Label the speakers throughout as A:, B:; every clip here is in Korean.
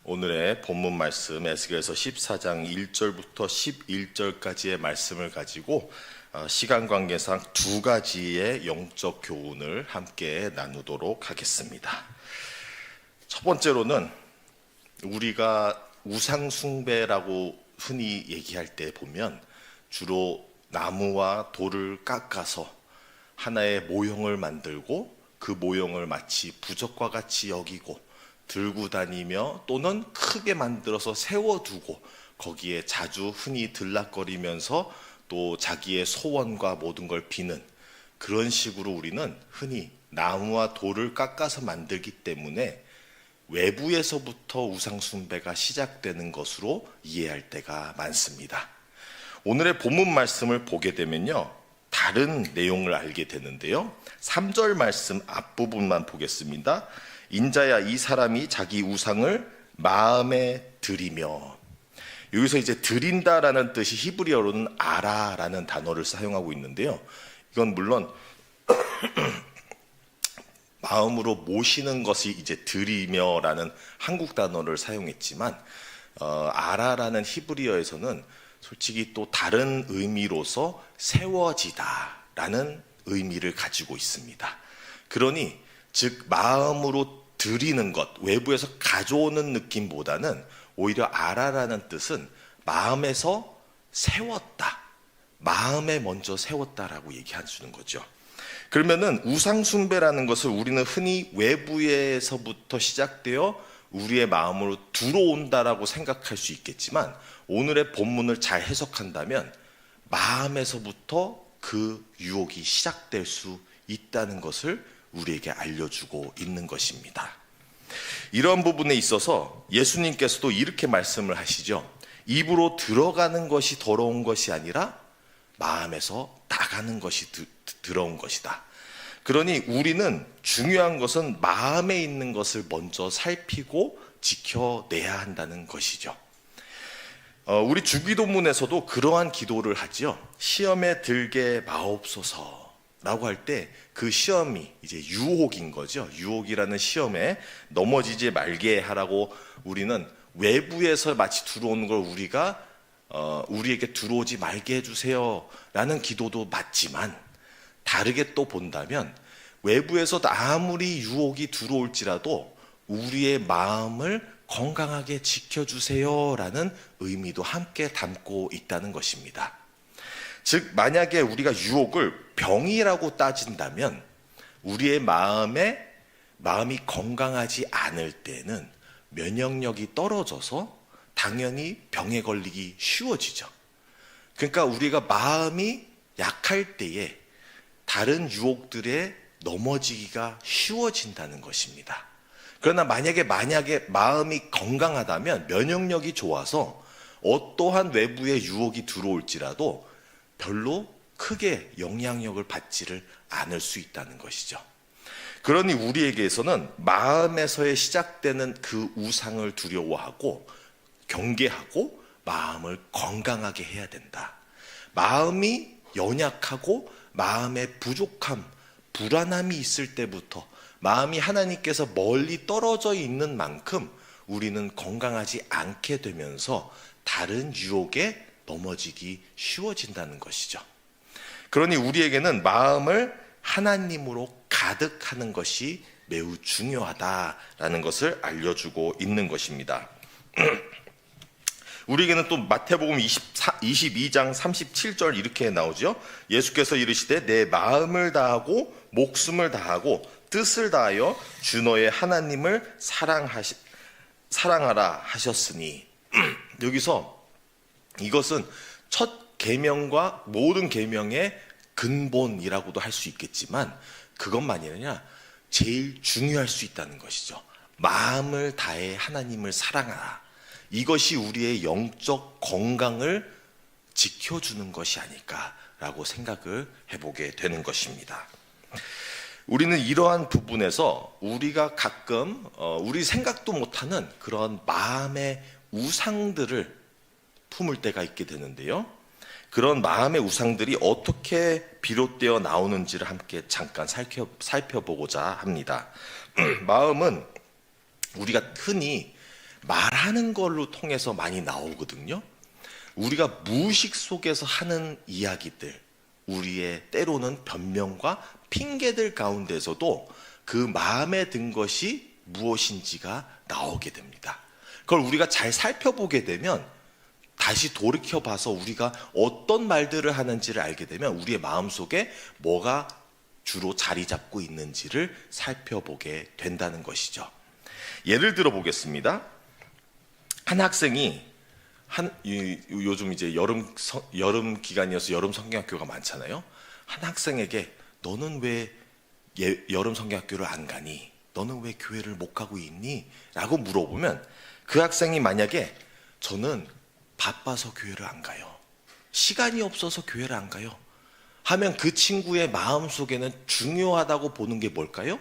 A: 오늘의 본문 말씀 에스겔서 14장 1절부터 11절까지의 말씀을 가지고 시간 관계상 두 가지의 영적 교훈을 함께 나누도록 하겠습니다. 첫 번째로는 우리가 우상 숭배라고 흔히 얘기할 때 보면 주로 나무와 돌을 깎아서 하나의 모형을 만들고 그 모형을 마치 부적과 같이 여기고 들고 다니며 또는 크게 만들어서 세워두고 거기에 자주 흔히 들락거리면서 또 자기의 소원과 모든 걸 비는 그런 식으로 우리는 흔히 나무와 돌을 깎아서 만들기 때문에 외부에서부터 우상숭배가 시작되는 것으로 이해할 때가 많습니다. 오늘의 본문 말씀을 보게 되면요, 다른 내용을 알게 되는데요. 3절 말씀 앞부분만 보겠습니다. 인자야, 이 사람이 자기 우상을 마음에 들이며, 여기서 이제 드린다라는 뜻이 히브리어로는 아라라는 단어를 사용하고 있는데요. 이건 물론 마음으로 모시는 것이 이제 드리며라는 한국 단어를 사용했지만 아라라는 히브리어에서는 솔직히 또 다른 의미로서 세워지다라는 의미를 가지고 있습니다. 그러니 즉 마음으로 드리는 것, 외부에서 가져오는 느낌보다는 오히려 아라라는 뜻은 마음에서 세웠다, 마음에 먼저 세웠다라고 얘기해주는 거죠. 그러면은 우상숭배라는 것을 우리는 흔히 외부에서부터 시작되어 우리의 마음으로 들어온다라고 생각할 수 있겠지만, 오늘의 본문을 잘 해석한다면 마음에서부터 그 유혹이 시작될 수 있다는 것을 우리에게 알려주고 있는 것입니다. 이런 부분에 있어서 예수님께서도 이렇게 말씀을 하시죠. 입으로 들어가는 것이 더러운 것이 아니라 마음에서 나가는 것이 더러운 것이다. 그러니 우리는 중요한 것은 마음에 있는 것을 먼저 살피고 지켜내야 한다는 것이죠. 우리 주기도문에서도 그러한 기도를 하죠. 시험에 들게 마옵소서라고 할 때 그 시험이 이제 유혹인 거죠. 유혹이라는 시험에 넘어지지 말게 하라고 우리는 외부에서 마치 들어오는 걸 우리에게 들어오지 말게 해주세요 라는 기도도 맞지만, 다르게 또 본다면 외부에서 아무리 유혹이 들어올지라도 우리의 마음을 건강하게 지켜주세요 라는 의미도 함께 담고 있다는 것입니다. 즉 만약에 우리가 유혹을 병이라고 따진다면 우리의 마음이 건강하지 않을 때는 면역력이 떨어져서 당연히 병에 걸리기 쉬워지죠. 그러니까 우리가 마음이 약할 때에 다른 유혹들에 넘어지기가 쉬워진다는 것입니다. 그러나 만약에 마음이 건강하다면 면역력이 좋아서 어떠한 외부의 유혹이 들어올지라도 별로 크게 영향력을 받지를 않을 수 있다는 것이죠. 그러니 우리에게서는 마음에서의 시작되는 그 우상을 두려워하고 경계하고 마음을 건강하게 해야 된다. 마음이 연약하고 마음의 부족함, 불안함이 있을 때부터 마음이 하나님께서 멀리 떨어져 있는 만큼 우리는 건강하지 않게 되면서 다른 유혹에 넘어지기 쉬워진다는 것이죠. 그러니 우리에게는 마음을 하나님으로 가득하는 것이 매우 중요하다라는 것을 알려주고 있는 것입니다. 우리에게는 또 마태복음 22장 37절 이렇게 나오죠. 예수께서 이르시되 내 마음을 다하고 목숨을 다하고 뜻을 다하여 주 너의 하나님을 사랑하라 하셨으니 여기서 이것은 첫 계명과 모든 계명의 근본이라고도 할 수 있겠지만 그것만이 아니라 제일 중요할 수 있다는 것이죠. 마음을 다해 하나님을 사랑하라. 이것이 우리의 영적 건강을 지켜주는 것이 아닐까라고 생각을 해보게 되는 것입니다. 우리는 이러한 부분에서 우리가 가끔 우리 생각도 못하는 그런 마음의 우상들을 품을 때가 있게 되는데요. 그런 마음의 우상들이 어떻게 비롯되어 나오는지를 함께 잠깐 살펴보고자 합니다. 마음은 우리가 흔히 말하는 걸로 통해서 많이 나오거든요. 우리가 무의식 속에서 하는 이야기들, 우리의 때로는 변명과 핑계들 가운데서도 그 마음에 든 것이 무엇인지가 나오게 됩니다. 그걸 우리가 잘 살펴보게 되면, 다시 돌이켜봐서 우리가 어떤 말들을 하는지를 알게 되면 우리의 마음속에 뭐가 주로 자리 잡고 있는지를 살펴보게 된다는 것이죠. 예를 들어 보겠습니다. 한 학생이 요즘 이제 여름 기간이어서 여름 성경학교가 많잖아요. 한 학생에게 너는 왜 여름 성경학교를 안 가니? 너는 왜 교회를 못 가고 있니? 라고 물어보면, 그 학생이 만약에 저는 바빠서 교회를 안 가요, 시간이 없어서 교회를 안 가요 하면, 그 친구의 마음속에는 중요하다고 보는 게 뭘까요?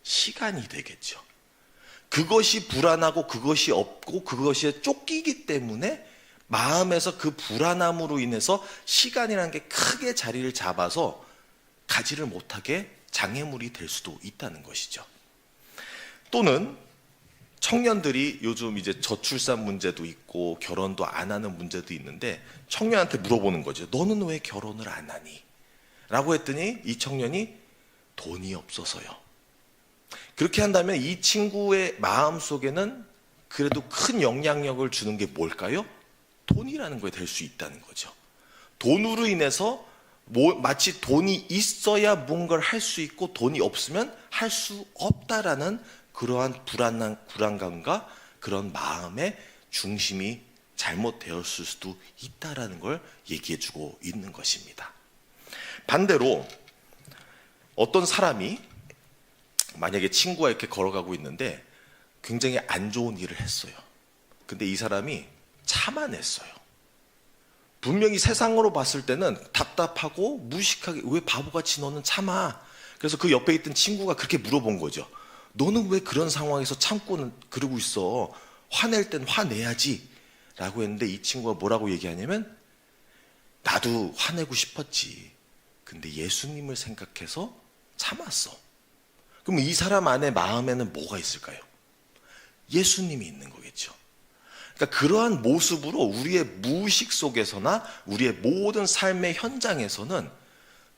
A: 시간이 되겠죠. 그것이 불안하고 그것이 없고 그것이 쫓기기 때문에 마음에서 그 불안함으로 인해서 시간이라는 게 크게 자리를 잡아서 가지를 못하게 장애물이 될 수도 있다는 것이죠. 또는 청년들이 요즘 이제 저출산 문제도 있고 결혼도 안 하는 문제도 있는데, 청년한테 물어보는 거죠. 너는 왜 결혼을 안 하니? 라고 했더니 이 청년이 돈이 없어서요. 그렇게 한다면 이 친구의 마음속에는 그래도 큰 영향력을 주는 게 뭘까요? 돈이라는 거에 될 수 있다는 거죠. 돈으로 인해서 마치 돈이 있어야 뭔가를 할 수 있고 돈이 없으면 할 수 없다라는 그러한 불안감과 그런 마음의 중심이 잘못되었을 수도 있다라는 걸 얘기해주고 있는 것입니다. 반대로 어떤 사람이 만약에 친구와 이렇게 걸어가고 있는데 굉장히 안 좋은 일을 했어요. 근데 이 사람이 참아냈어요. 분명히 세상으로 봤을 때는 답답하고 무식하게, 왜 바보같이 너는 참아? 그래서 그 옆에 있던 친구가 그렇게 물어본 거죠. 너는 왜 그런 상황에서 참고는 그러고 있어? 화낼 땐 화내야지 라고 했는데, 이 친구가 뭐라고 얘기하냐면, 나도 화내고 싶었지. 근데 예수님을 생각해서 참았어. 그럼 이 사람 안에 마음에는 뭐가 있을까요? 예수님이 있는 거겠죠. 그러니까 그러한 모습으로 우리의 무의식 속에서나 우리의 모든 삶의 현장에서는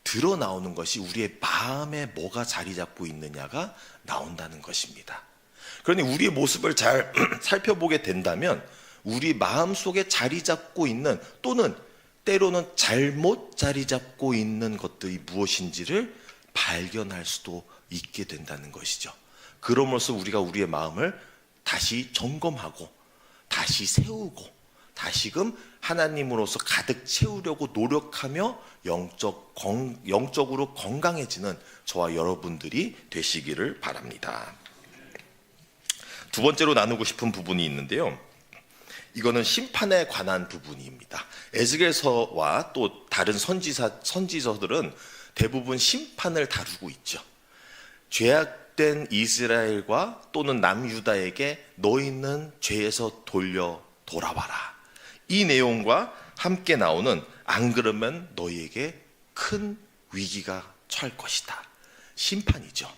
A: 드러나오는 것이 우리의 마음에 뭐가 자리 잡고 있느냐가 나온다는 것입니다. 그러니 우리의 모습을 잘 살펴보게 된다면 우리 마음속에 자리 잡고 있는, 또는 때로는 잘못 자리 잡고 있는 것들이 무엇인지를 발견할 수도 있게 된다는 것이죠. 그럼으로써 우리가 우리의 마음을 다시 점검하고 다시 세우고 다시금 하나님으로서 가득 채우려고 노력하며 영적으로 건강해지는 저와 여러분들이 되시기를 바랍니다. 두 번째로 나누고 싶은 부분이 있는데요. 이거는 심판에 관한 부분입니다. 에스겔서와 또 다른 선지서들은 대부분 심판을 다루고 있죠. 죄악된 이스라엘과 또는 남유다에게 너희는 죄에서 돌아와라. 이 내용과 함께 나오는 안 그러면 너희에게 큰 위기가 처할 것이다. 심판이죠.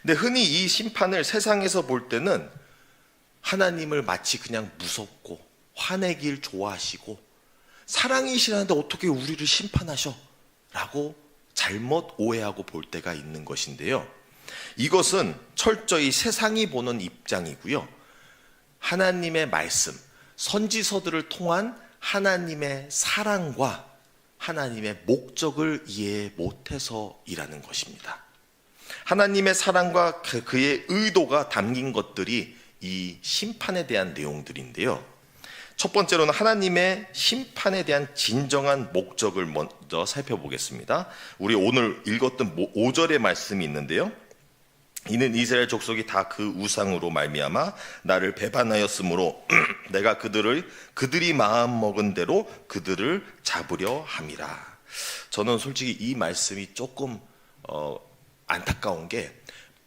A: 근데 흔히 이 심판을 세상에서 볼 때는 하나님을 마치 그냥 무섭고 화내길 좋아하시고 사랑이시라는데 어떻게 우리를 심판하셔? 라고 잘못 오해하고 볼 때가 있는 것인데요. 이것은 철저히 세상이 보는 입장이고요. 하나님의 말씀, 선지서들을 통한 하나님의 사랑과 하나님의 목적을 이해 못해서이라는 것입니다. 하나님의 사랑과 그의 의도가 담긴 것들이 이 심판에 대한 내용들인데요. 첫 번째로는 하나님의 심판에 대한 진정한 목적을 먼저 살펴보겠습니다. 우리 오늘 읽었던 5절의 말씀이 있는데요. 이는 이스라엘 족속이 다 그 우상으로 말미암아 나를 배반하였으므로 내가 그들이 마음 먹은 대로 그들을 잡으려 함이라. 저는 솔직히 이 말씀이 조금 안타까운 게,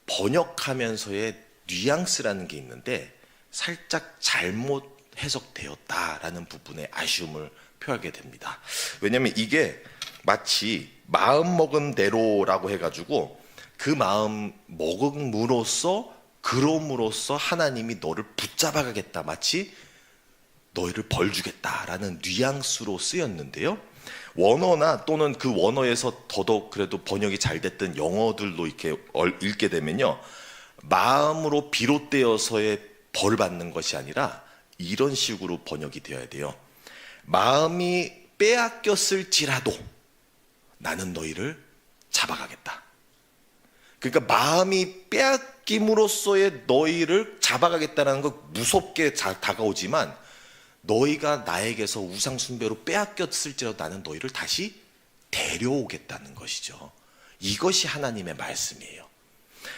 A: 번역하면서의 뉘앙스라는 게 있는데 살짝 잘못 해석되었다라는 부분에 아쉬움을 표하게 됩니다. 왜냐하면 이게 마치 마음 먹은 대로라고 해가지고 그 마음 먹음으로써 그럼으로써 하나님이 너를 붙잡아가겠다, 마치 너희를 벌 주겠다라는 뉘앙스로 쓰였는데요. 원어나 또는 그 원어에서 더더욱 그래도 번역이 잘 됐던 영어들로 이렇게 읽게 되면요, 마음으로 비롯되어서의 벌을 받는 것이 아니라 이런 식으로 번역이 되어야 돼요. 마음이 빼앗겼을지라도 나는 너희를 잡아가겠다. 그러니까 마음이 빼앗김으로써의 너희를 잡아가겠다는 거 무섭게 다가오지만, 너희가 나에게서 우상 숭배로 빼앗겼을지라도 나는 너희를 다시 데려오겠다는 것이죠. 이것이 하나님의 말씀이에요.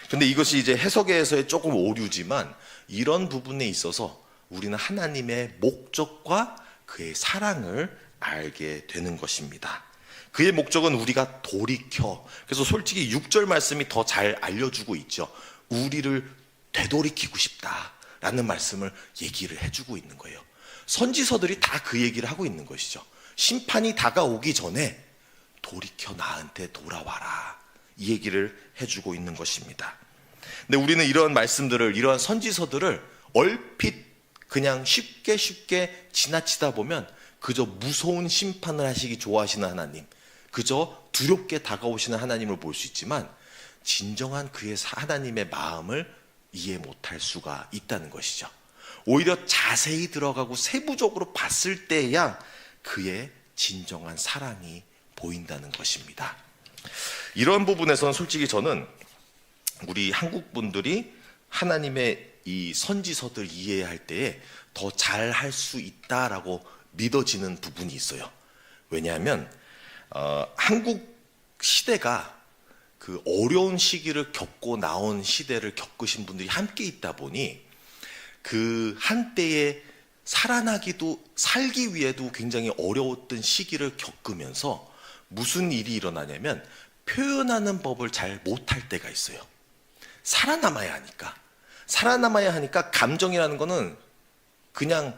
A: 근데 이것이 이제 해석에서의 조금 오류지만, 이런 부분에 있어서 우리는 하나님의 목적과 그의 사랑을 알게 되는 것입니다. 그의 목적은 우리가 돌이켜, 그래서 솔직히 6절 말씀이 더 잘 알려주고 있죠. 우리를 되돌이키고 싶다라는 말씀을 얘기를 해주고 있는 거예요. 선지서들이 다 그 얘기를 하고 있는 것이죠. 심판이 다가오기 전에 돌이켜 나한테 돌아와라, 이 얘기를 해주고 있는 것입니다. 근데 우리는 이러한 말씀들을, 이러한 선지서들을 얼핏 그냥 쉽게 지나치다 보면 그저 무서운 심판을 하시기 좋아하시는 하나님, 그저 두렵게 다가오시는 하나님을 볼 수 있지만, 진정한 그의 하나님의 마음을 이해 못할 수가 있다는 것이죠. 오히려 자세히 들어가고 세부적으로 봤을 때야 그의 진정한 사랑이 보인다는 것입니다. 이런 부분에서는 솔직히 저는 우리 한국 분들이 하나님의 이 선지서들 이해할 때에 더 잘할 수 있다라고 믿어지는 부분이 있어요. 왜냐하면 한국 시대가 그 어려운 시기를 겪고 나온 시대를 겪으신 분들이 함께 있다 보니, 그 한때에 살아나기도, 살기 위해도 굉장히 어려웠던 시기를 겪으면서 무슨 일이 일어나냐면, 표현하는 법을 잘 못할 때가 있어요. 살아남아야 하니까 감정이라는 거는 그냥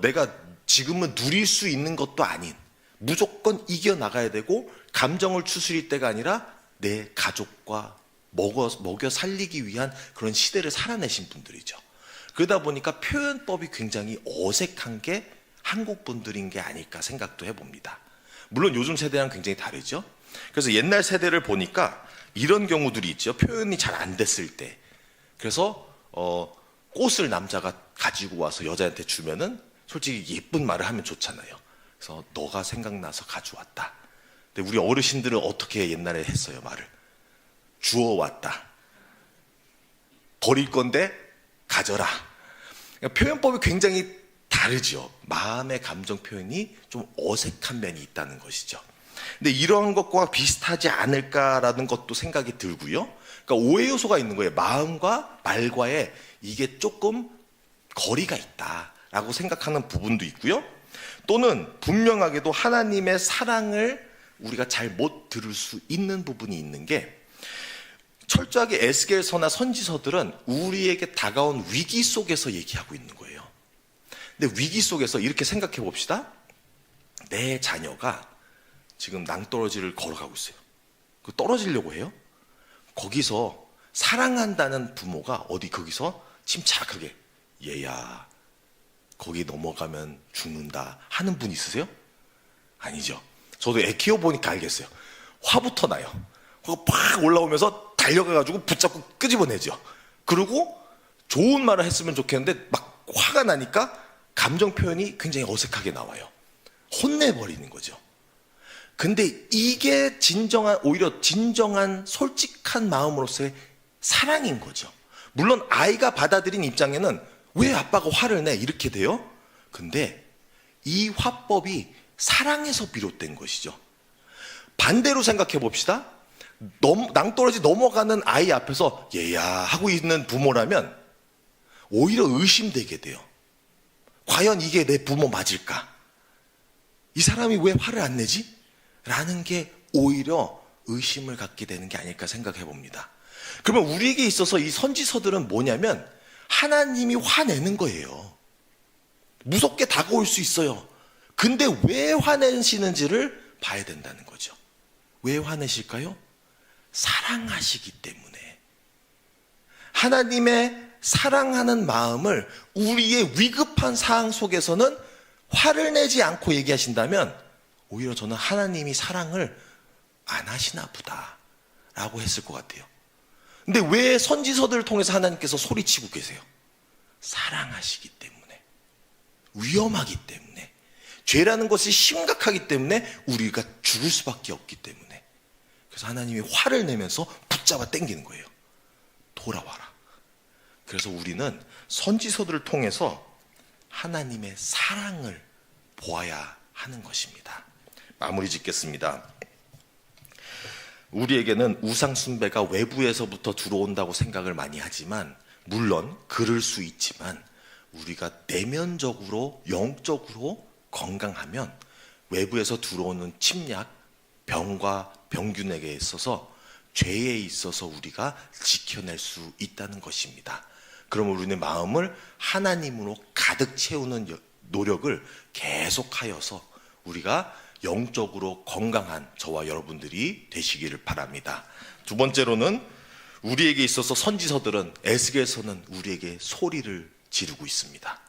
A: 내가 지금은 누릴 수 있는 것도 아닌, 무조건 이겨나가야 되고, 감정을 추스릴 때가 아니라 내 가족과 먹여 살리기 위한 그런 시대를 살아내신 분들이죠. 그러다 보니까 표현법이 굉장히 어색한 게 한국 분들인 게 아닐까 생각도 해봅니다. 물론 요즘 세대랑 굉장히 다르죠. 그래서 옛날 세대를 보니까 이런 경우들이 있죠. 표현이 잘 안 됐을 때, 그래서 꽃을 남자가 가지고 와서 여자한테 주면은 솔직히 예쁜 말을 하면 좋잖아요. 그래서 너가 생각나서 가져왔다. 근데 우리 어르신들은 어떻게 옛날에 했어요? 말을 주워왔다. 버릴 건데 가져라. 그러니까 표현법이 굉장히 다르죠. 마음의 감정 표현이 좀 어색한 면이 있다는 것이죠. 근데 이러한 것과 비슷하지 않을까라는 것도 생각이 들고요. 그러니까 오해 요소가 있는 거예요. 마음과 말과의 이게 조금 거리가 있다라고 생각하는 부분도 있고요. 또는 분명하게도 하나님의 사랑을 우리가 잘 못 들을 수 있는 부분이 있는 게, 철저하게 에스겔서나 선지서들은 우리에게 다가온 위기 속에서 얘기하고 있는 거예요. 근데 위기 속에서 이렇게 생각해 봅시다. 내 자녀가 지금 낭떠러지를 걸어가고 있어요. 떨어지려고 해요. 거기서 사랑한다는 부모가 거기서 침착하게, 얘야 거기 넘어가면 죽는다 하는 분 있으세요? 아니죠. 저도 애 키워보니까 알겠어요. 화부터 나요. 팍 올라오면서 달려가가지고 붙잡고 끄집어내죠. 그리고 좋은 말을 했으면 좋겠는데 막 화가 나니까 감정 표현이 굉장히 어색하게 나와요. 혼내버리는 거죠. 근데 이게 오히려 진정한 솔직한 마음으로서의 사랑인 거죠. 물론 아이가 받아들인 입장에는 왜 아빠가 화를 내? 이렇게 돼요. 근데 이 화법이 사랑에서 비롯된 것이죠. 반대로 생각해 봅시다. 낭떠러지 넘어가는 아이 앞에서 얘야 하고 있는 부모라면 오히려 의심되게 돼요. 과연 이게 내 부모 맞을까? 이 사람이 왜 화를 안 내지? 라는 게 오히려 의심을 갖게 되는 게 아닐까 생각해 봅니다. 그러면 우리에게 있어서 이 선지서들은 뭐냐면 하나님이 화내는 거예요. 무섭게 다가올 수 있어요. 근데 왜 화내시는지를 봐야 된다는 거죠. 왜 화내실까요? 사랑하시기 때문에. 하나님의 사랑하는 마음을 우리의 위급한 상황 속에서는 화를 내지 않고 얘기하신다면 오히려 저는 하나님이 사랑을 안 하시나 보다 라고 했을 것 같아요. 근데 왜 선지서들을 통해서 하나님께서 소리치고 계세요? 사랑하시기 때문에, 위험하기 때문에, 죄라는 것이 심각하기 때문에 우리가 죽을 수밖에 없기 때문에. 그래서 하나님이 화를 내면서 붙잡아 당기는 거예요. 돌아와라. 그래서 우리는 선지서들을 통해서 하나님의 사랑을 보아야 하는 것입니다. 마무리 짓겠습니다. 우리에게는 우상 숭배가 외부에서부터 들어온다고 생각을 많이 하지만, 물론 그럴 수 있지만 우리가 내면적으로 영적으로 건강하면 외부에서 들어오는 침략, 병과 병균에게 있어서, 죄에 있어서 우리가 지켜낼 수 있다는 것입니다. 그럼 우리의 마음을 하나님으로 가득 채우는 노력을 계속하여서 우리가 영적으로 건강한 저와 여러분들이 되시기를 바랍니다. 두 번째로는 우리에게 있어서 선지서들은, 에스겔서는 우리에게 소리를 지르고 있습니다.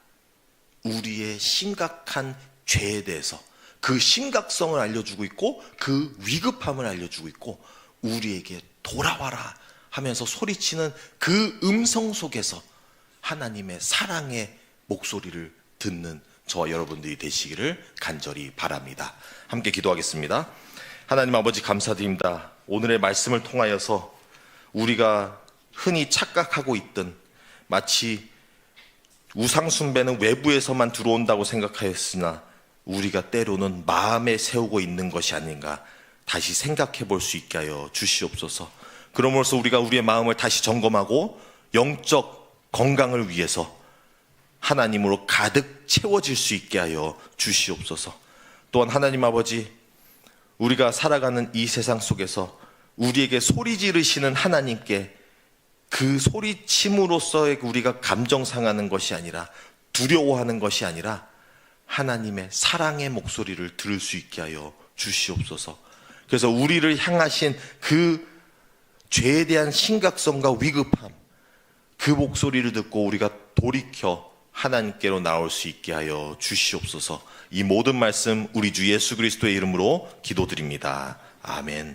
A: 우리의 심각한 죄에 대해서 그 심각성을 알려주고 있고, 그 위급함을 알려주고 있고, 우리에게 돌아와라 하면서 소리치는 그 음성 속에서 하나님의 사랑의 목소리를 듣는 저와 여러분들이 되시기를 간절히 바랍니다. 함께 기도하겠습니다. 하나님 아버지, 감사드립니다. 오늘의 말씀을 통하여서 우리가 흔히 착각하고 있던, 마치 우상 숭배는 외부에서만 들어온다고 생각하였으나 우리가 때로는 마음에 세우고 있는 것이 아닌가 다시 생각해 볼 수 있게 하여 주시옵소서. 그러므로써 우리가 우리의 마음을 다시 점검하고 영적 건강을 위해서 하나님으로 가득 채워질 수 있게 하여 주시옵소서. 또한 하나님 아버지, 우리가 살아가는 이 세상 속에서 우리에게 소리 지르시는 하나님께 그 소리침으로써 우리가 감정 상하는 것이 아니라, 두려워하는 것이 아니라 하나님의 사랑의 목소리를 들을 수 있게 하여 주시옵소서. 그래서 우리를 향하신 그 죄에 대한 심각성과 위급함, 그 목소리를 듣고 우리가 돌이켜 하나님께로 나올 수 있게 하여 주시옵소서. 이 모든 말씀 우리 주 예수 그리스도의 이름으로 기도드립니다. 아멘.